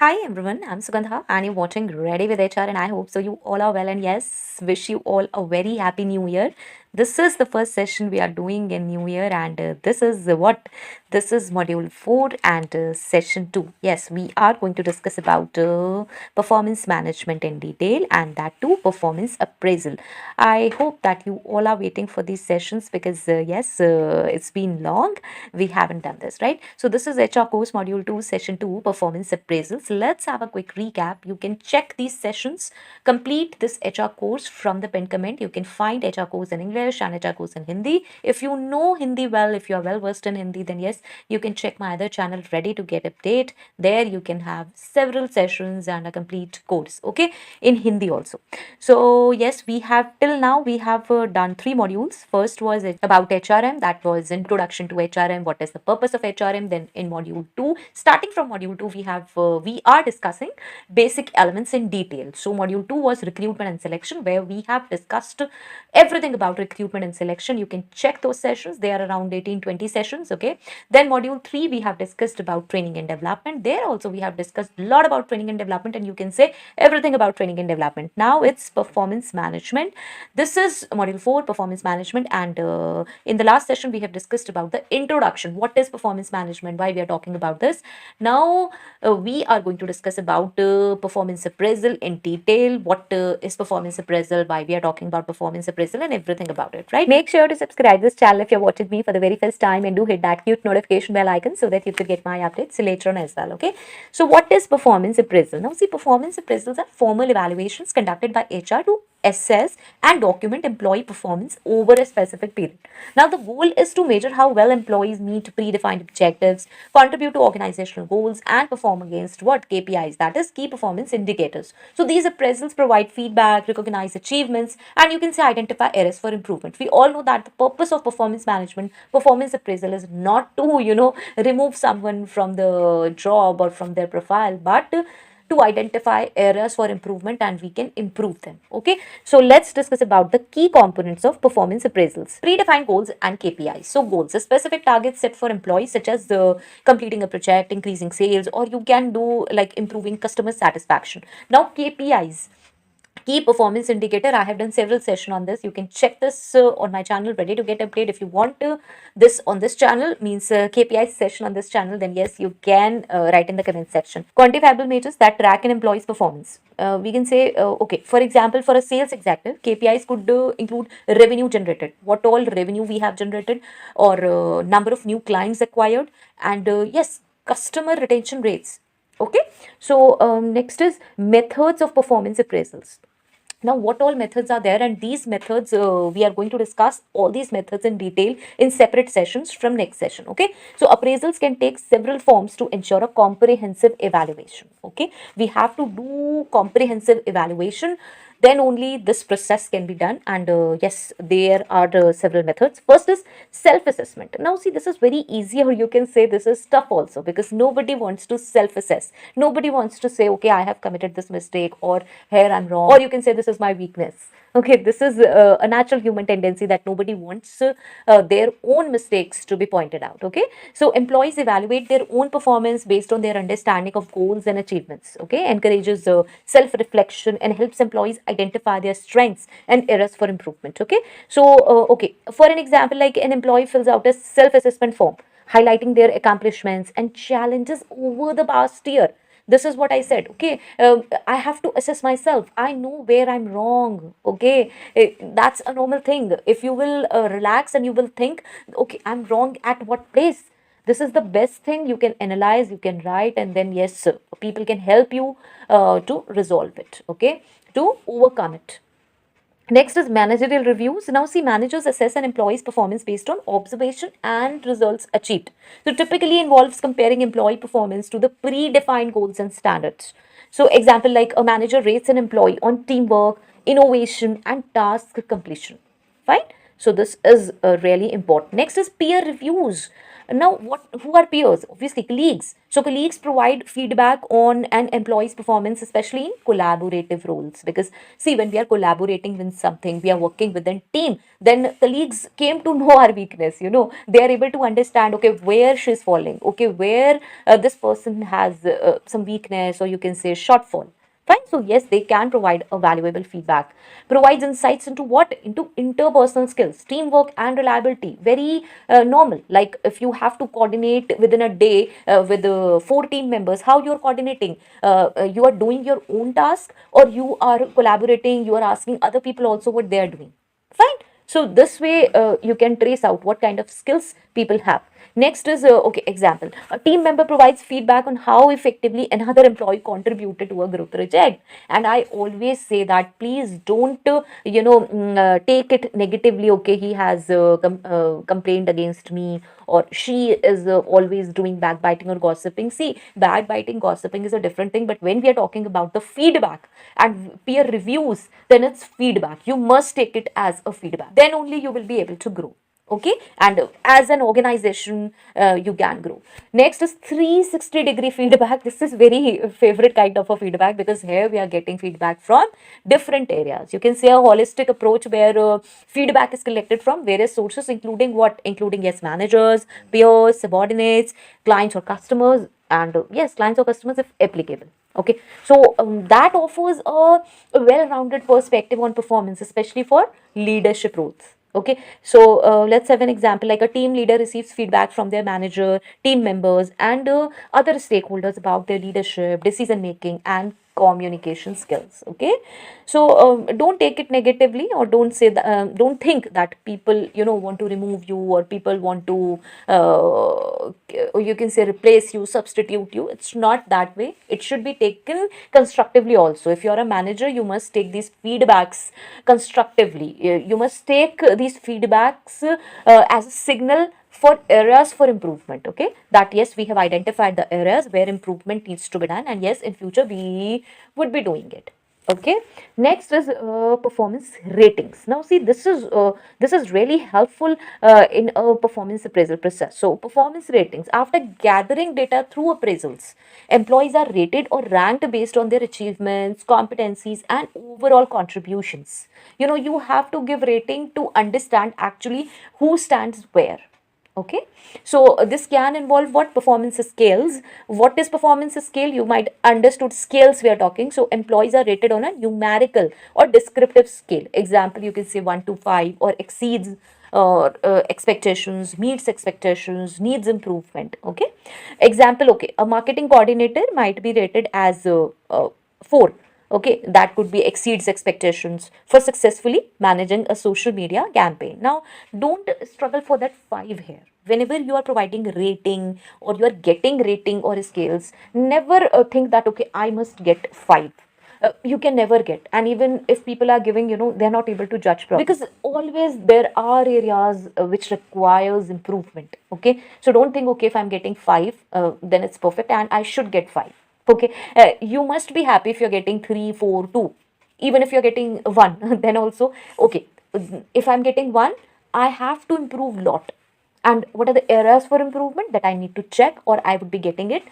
Hi everyone, I'm Sugandha and you're watching Ready with HR and I hope so you all are well and yes, wish you all a very happy new year. This is the first session we are doing in new year and this is what? This is module 4 and session 2. Yes, we are going to discuss about performance management in detail and that too performance appraisal. I hope that you all are waiting for these sessions because yes, it's been long. We haven't done this, right? So this is HR course module 2 session 2 performance appraisals. Let's have a quick recap. You can check these sessions, complete this HR course from the pinned comment. You can find HR course in English and HR course in Hindi. If you know Hindi well, if you are well versed in Hindi, then yes, you can check my other channel Ready to Get Update. There you can have several sessions and a complete course, okay, in Hindi also. So yes, we have till now we have done 3 modules. First was about HRM, that was introduction to HRM, what is the purpose of HRM. Then in module 2, starting from module 2, we are discussing basic elements in detail. So module 2 was recruitment and selection, where we have discussed everything about recruitment and selection. You can check those sessions, they are around 18-20 sessions, okay. Then module 3 we have discussed about training and development. There also we have discussed a lot about training and development, and you can say everything about training and development. Now it's performance management. This is module 4, performance management, and in the last session we have discussed about the introduction. What is performance management, why we are talking about this. Now we are going to discuss about performance appraisal in detail. What is performance appraisal, why we are talking about performance appraisal, and everything about it, right? Make sure to subscribe this channel if you're watching me for the very first time, and do hit that cute notification bell icon so that you could get my updates later on as well, okay. So what is performance appraisal? Now see, performance appraisals are formal evaluations conducted by HR to assess and document employee performance over a specific period. Now, the goal is to measure how well employees meet predefined objectives, contribute to organizational goals, and perform against what? KPIs, that is, key performance indicators. So, these appraisals provide feedback, recognize achievements, and you can say identify areas for improvement. We all know that the purpose of performance management, performance appraisal is not to, remove someone from the job or from their profile, but to identify areas for improvement and we can improve them, okay. So let's discuss about the key components of performance appraisals. Predefined goals and KPIs. So goals are specific targets set for employees, such as the completing a project, increasing sales, or you can do like improving customer satisfaction. Now KPIs, key performance indicator, I have done several sessions on this. You can check this on my channel Ready to Get Update. If you want this on this channel, means KPI session on this channel, then yes, you can write in the comment section. Quantifiable measures that track an employee's performance. We can say okay, for example, for a sales executive, KPIs could include revenue generated, what all revenue we have generated, or number of new clients acquired, and yes, customer retention rates, okay. So next is methods of performance appraisals. Now, what all methods are there, and these methods we are going to discuss all these methods in detail in separate sessions from next session, okay. So appraisals can take several forms to ensure a comprehensive evaluation, okay. We have to do comprehensive evaluation, then only this process can be done. And yes, there are several methods. First is self-assessment. Now see, this is very easy, or you can say this is tough also, because nobody wants to self-assess. Nobody wants to say, okay, I have committed this mistake, or here I'm wrong, or you can say this is my weakness, okay. This is a natural human tendency that nobody wants their own mistakes to be pointed out, okay. So employees evaluate their own performance based on their understanding of goals and achievements, okay. Encourages self-reflection and helps employees identify their strengths and areas for improvement, okay. So okay, for an example, like an employee fills out a self-assessment form highlighting their accomplishments and challenges over the past year. This is what I said, okay. I have to assess myself, I know where I'm wrong, okay. That's a normal thing. If you will relax and you will think, okay, I'm wrong at what place, this is the best thing. You can analyze, you can write, and then yes, people can help you to resolve it, okay, to overcome it. Next is managerial reviews. Now see, managers assess an employee's performance based on observation and results achieved. So typically involves comparing employee performance to the predefined goals and standards. So example, like a manager rates an employee on teamwork, innovation, and task completion. Fine. So this is really important. Next is peer reviews. Now, who are peers? Obviously, colleagues. So, colleagues provide feedback on an employee's performance, especially in collaborative roles. Because, see, when we are collaborating with something, we are working with a team, then colleagues came to know our weakness. They are able to understand, okay, where she's falling, okay, where this person has some weakness, or you can say shortfall. Fine. So yes, they can provide a valuable feedback. Provides insights into what? Into interpersonal skills, teamwork, and reliability. Very normal. Like if you have to coordinate within a day with four team members, how you're coordinating? You are doing your own task, or you are collaborating. You are asking other people also what they are doing. Fine. So this way you can trace out what kind of skills people have. Next is okay, example. A team member provides feedback on how effectively another employee contributed to a group project. And I always say that please don't take it negatively. Okay, he has complained against me, or she is always doing backbiting or gossiping. See, backbiting, gossiping is a different thing, but when we are talking about the feedback and peer reviews, then it's feedback. You must take it as a feedback, then only you will be able to grow. Okay, and as an organization you can grow. Next is 360-degree feedback. This is very favorite kind of a feedback, because here we are getting feedback from different areas. You can say a holistic approach where feedback is collected from various sources, including what? Including, yes, managers, peers, subordinates, clients or customers, and yes, clients or customers if applicable. Okay, so that offers a well-rounded perspective on performance, especially for leadership roles. Okay, so let's have an example. Like a team leader receives feedback from their manager, team members, and other stakeholders about their leadership, decision making, and communication skills. Okay, so don't take it negatively, or don't say that, don't think that people want to remove you, or people want to or you can say replace you, substitute you. It's not that way. It should be taken constructively also. If you're a manager, you must take these feedbacks constructively. You must take these feedbacks as a signal for areas for improvement. Okay, that yes, we have identified the areas where improvement needs to be done, and yes, in future we would be doing it. Okay, next is performance ratings. Now see, this is really helpful in a performance appraisal process. So performance ratings, after gathering data through appraisals, employees are rated or ranked based on their achievements, competencies, and overall contributions. You have to give rating to understand actually who stands where. Okay, so this can involve what? Performance scales. What is performance scale? You might understood scales we are talking. So employees are rated on a numerical or descriptive scale. Example, you can say 1 to 5, or exceeds expectations, meets expectations, needs improvement. Okay, example, okay, a marketing coordinator might be rated as 4. Okay, that could be exceeds expectations for successfully managing a social media campaign. Now don't struggle for that 5 here. Whenever you are providing rating, or you are getting rating or scales, never think that okay, I must get 5. You can never get. And even if people are giving, they're not able to judge properly, because always there are areas which requires improvement. Okay, so don't think okay, if I'm getting 5 then it's perfect and I should get 5. Okay, you must be happy if you're getting 3, 4, 2. Even if you're getting 1 then also okay, if I'm getting 1, I have to improve lot. And what are the areas for improvement that I need to check, or I would be getting it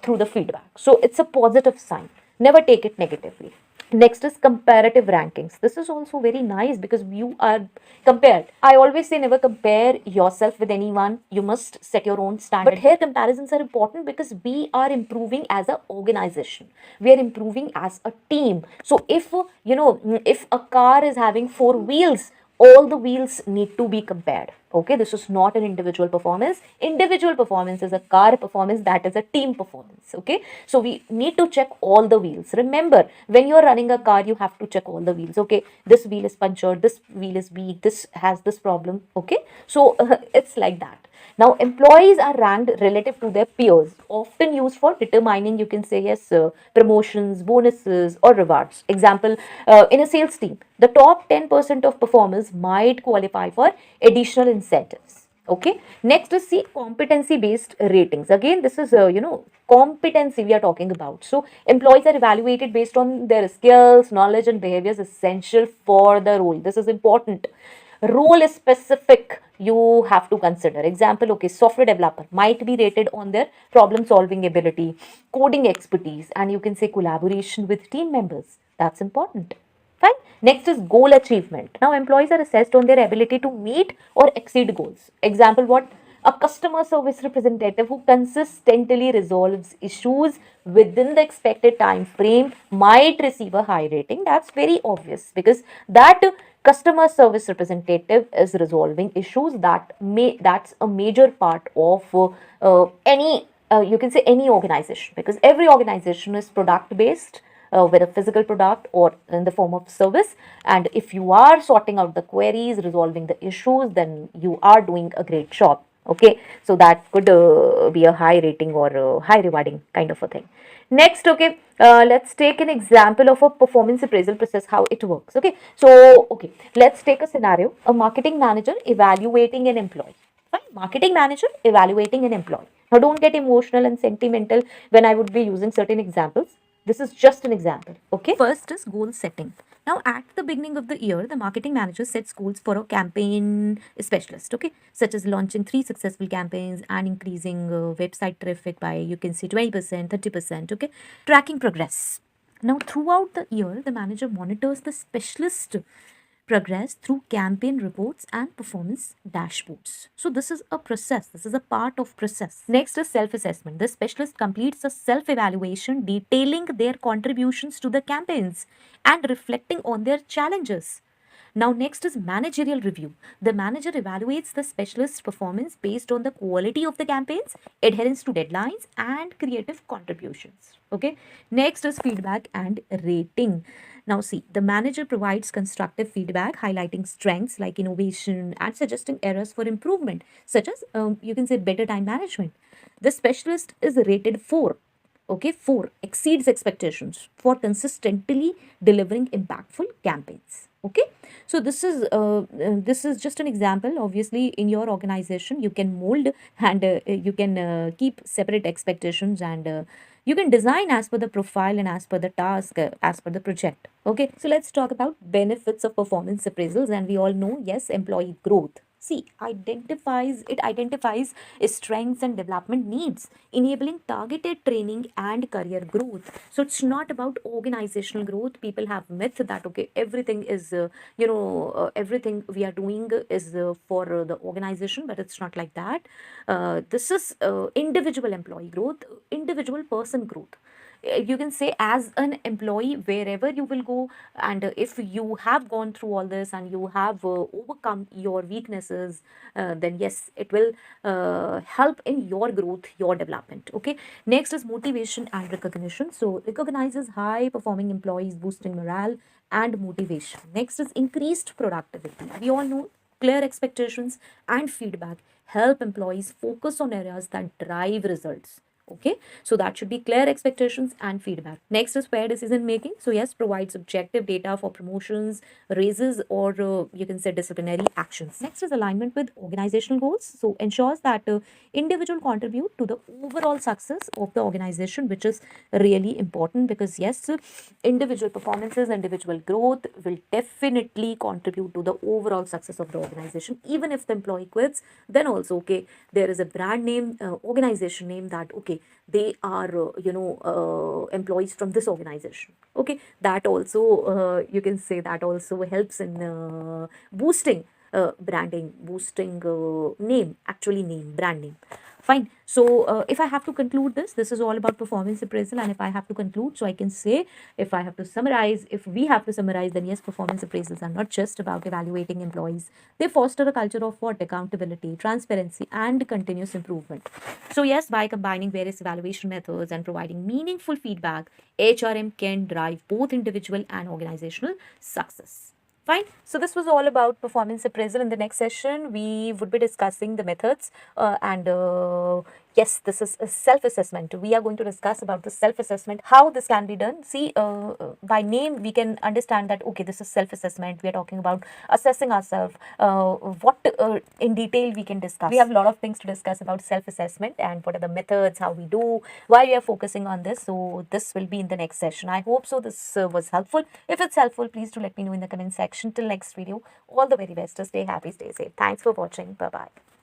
through the feedback. So it's a positive sign. Never take it negatively. Next is comparative rankings. This is also very nice, because you are compared. I always say never compare yourself with anyone. You must set your own standard. But here comparisons are important, because we are improving as an organization. We are improving as a team. So if a car is having 4 wheels, all the wheels need to be compared. Okay, this is not an individual performance. Individual performance is a car performance, that is a team performance. Okay, so we need to check all the wheels. Remember, when you're running a car, you have to check all the wheels. Okay, this wheel is punctured, this wheel is weak, this has this problem. Okay, so it's like that. Now, employees are ranked relative to their peers, often used for determining, you can say, yes, promotions, bonuses, or rewards. Example, in a sales team, the top 10% of performers might qualify for additional incentives. Okay, next is see competency based ratings. Again, this is competency we are talking about. So employees are evaluated based on their skills, knowledge, and behaviors essential for the role. This is important. Role specific you have to consider. Example, okay, software developer might be rated on their problem solving ability, coding expertise, and you can say collaboration with team members. That's important. Fine. Next is goal achievement. Now, employees are assessed on their ability to meet or exceed goals. Example, what? A customer service representative who consistently resolves issues within the expected time frame might receive a high rating. That's very obvious because that customer service representative is resolving issues that's a major part of any you can say any organization, because every organization is product based, whether physical product or in the form of service. And if you are sorting out the queries, resolving the issues, then you are doing a great job. Okay, so that could be a high rating or high rewarding kind of a thing. Next, okay, let's take an example of a performance appraisal process, how it works. Okay, so okay, let's take a scenario: a marketing manager evaluating an employee. Fine. Marketing manager evaluating an employee. Now, don't get emotional and sentimental when I would be using certain examples. This is just an example. Okay. First is goal setting. Now, at the beginning of the year, the marketing manager sets goals for a campaign specialist, okay, such as launching 3 successful campaigns and increasing website traffic by, you can say, 20%, 30%, okay, tracking progress. Now, throughout the year, the manager monitors the specialist progress through campaign reports and performance dashboards. So this is a process. This is a part of process. Next is self-assessment. The specialist completes a self-evaluation detailing their contributions to the campaigns and reflecting on their challenges. Now, next is managerial review. The manager evaluates the specialist's performance based on the quality of the campaigns, adherence to deadlines, and creative contributions. Okay. Next is feedback and rating. Now, see, the manager provides constructive feedback, highlighting strengths like innovation and suggesting areas for improvement, such as you can say better time management. The specialist is rated 4. Okay, 4 exceeds expectations for consistently delivering impactful campaigns. Okay, so this is just an example. Obviously, in your organization you can mold and you can keep separate expectations, and you can design as per the profile and as per the task, as per the project. Okay, so let's talk about benefits of performance appraisals. And we all know, yes, employee growth. See, identifies strengths and development needs, enabling targeted training and career growth. So it's not about organizational growth. People have myth that okay, everything is everything we are doing is for the organization, but it's not like that. This is individual employee growth, individual person growth. You can say, as an employee, wherever you will go, and if you have gone through all this and you have overcome your weaknesses, then yes, it will help in your growth, your development. Okay, next is motivation and recognition. So recognizes high performing employees, boosting morale and motivation. Next is increased productivity. We all know clear expectations and feedback help employees focus on areas that drive results. Okay, so that should be clear expectations and feedback. Next is fair decision making. So yes, provides objective data for promotions, raises, or you can say disciplinary actions. Next is alignment with organizational goals. So ensures that individual contribute to the overall success of the organization, which is really important, because yes, individual performances, individual growth will definitely contribute to the overall success of the organization. Even if the employee quits, then also okay, there is a brand name, organization name, that okay, they are employees from this organization. Okay, that also you can say that also helps in boosting branding, boosting name, actually name, brand name. Fine. So if I have to conclude this is all about performance appraisal. And if I have to conclude, so I can say, if I have to summarize, if we have to summarize, then yes, performance appraisals are not just about evaluating employees. They foster a culture of what? Accountability, transparency, and continuous improvement. So yes, by combining various evaluation methods and providing meaningful feedback, HRM can drive both individual and organizational success. Fine. So this was all about performance appraisal. In the next session, we would be discussing the methods and Yes, this is a self-assessment. We are going to discuss about the self-assessment, how this can be done. See, by name, we can understand that, okay, this is self-assessment. We are talking about assessing ourselves. What in detail we can discuss. We have a lot of things to discuss about self-assessment and what are the methods, how we do, why we are focusing on this. So this will be in the next session. I hope so this was helpful. If it's helpful, please do let me know in the comment section. Till next video, all the very best. Stay happy, stay safe. Thanks for watching. Bye-bye.